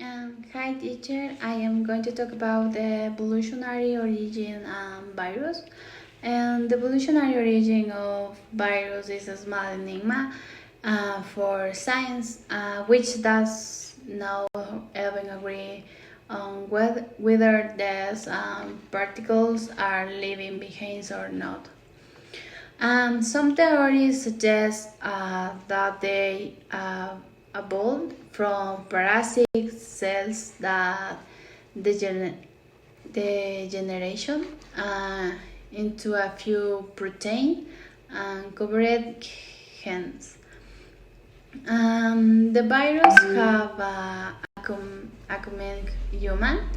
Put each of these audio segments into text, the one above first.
Hi teacher, I am going to talk about the evolutionary origin virus. And the evolutionary origin of virus is a small enigma for science, which does not even agree on whether these particles are living beings or not. Some theories suggest that they evolved from parasitic cells that degenerate degeneration into a few protein and covered genes. The virus have accompanied human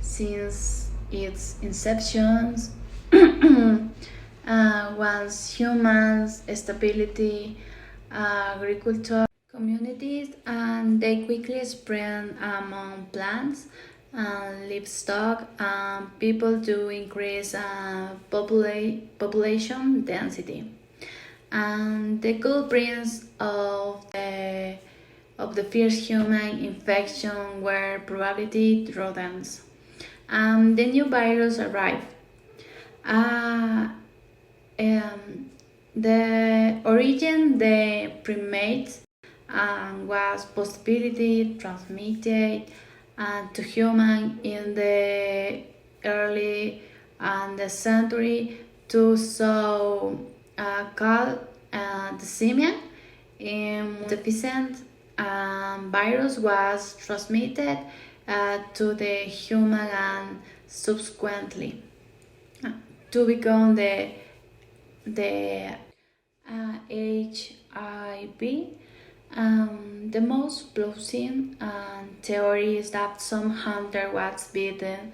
since its inception. Once humans stability agriculture communities and they quickly spread among plants and livestock and people to increase population density. And the culprits of the first human infection were probably rodents. The new virus arrived. Uh, um, the origin the primates was possibility transmitted to human in the early and the century to so called the simian deficient virus was transmitted to the human and subsequently to become the HIV. The most plausible theory is that some hunter was bitten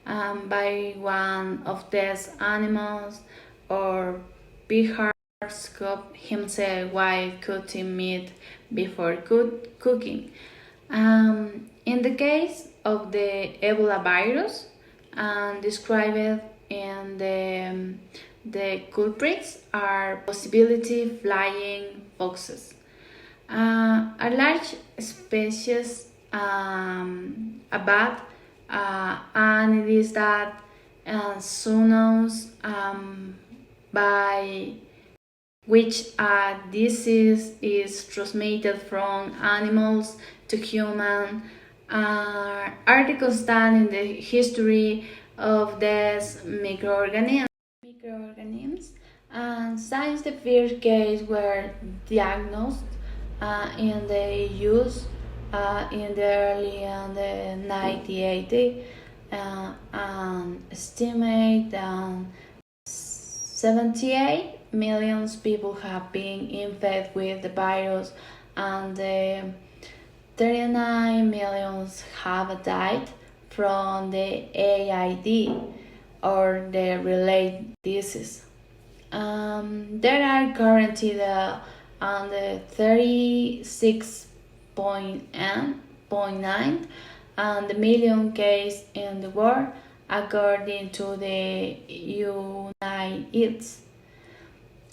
by one of these animals or bear scooped himself while cutting meat before cooking. In the case of the Ebola virus, described in the culprits are possibility flying foxes. A large species, a bat, and it is that zoonose by which a disease is transmitted from animals to human, are the constant in the history of these microorganisms. And since the first case were diagnosed in the use in the early and the 1980, estimate 78 million people have been infected with the virus, and 39 million have died from the AID or the related disease. There are currently on the 36.9 and the million cases in the world, according to the United.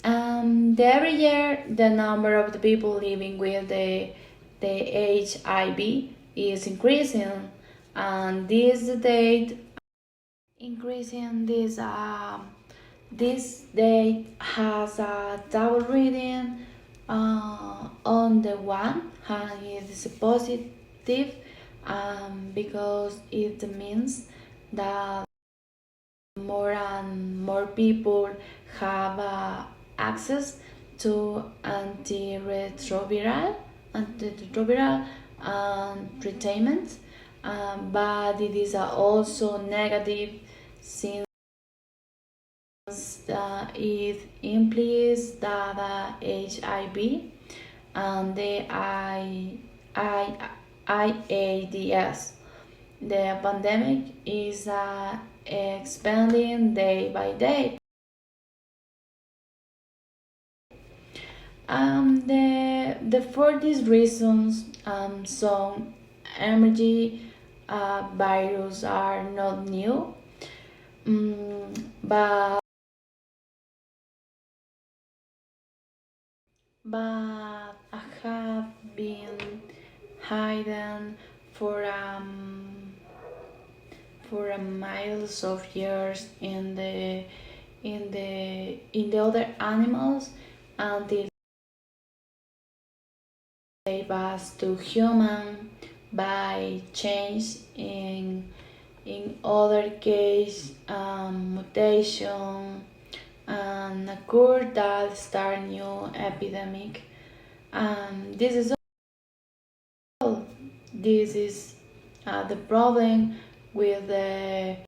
Every year, the number of the people living with the HIV is increasing, and this date increasing this date has a double reading. On the one hand, it is positive because it means that more and more people have access to antiretroviral treatment, but it is also negative since it implies that HIV and the IADS, the pandemic, is expanding day by day. For these reasons, some emerging viruses are not new, but have been hidden for miles of years in the other animals until they pass to human by change in other case mutation and occur that start new epidemic. This is all. This is the problem with the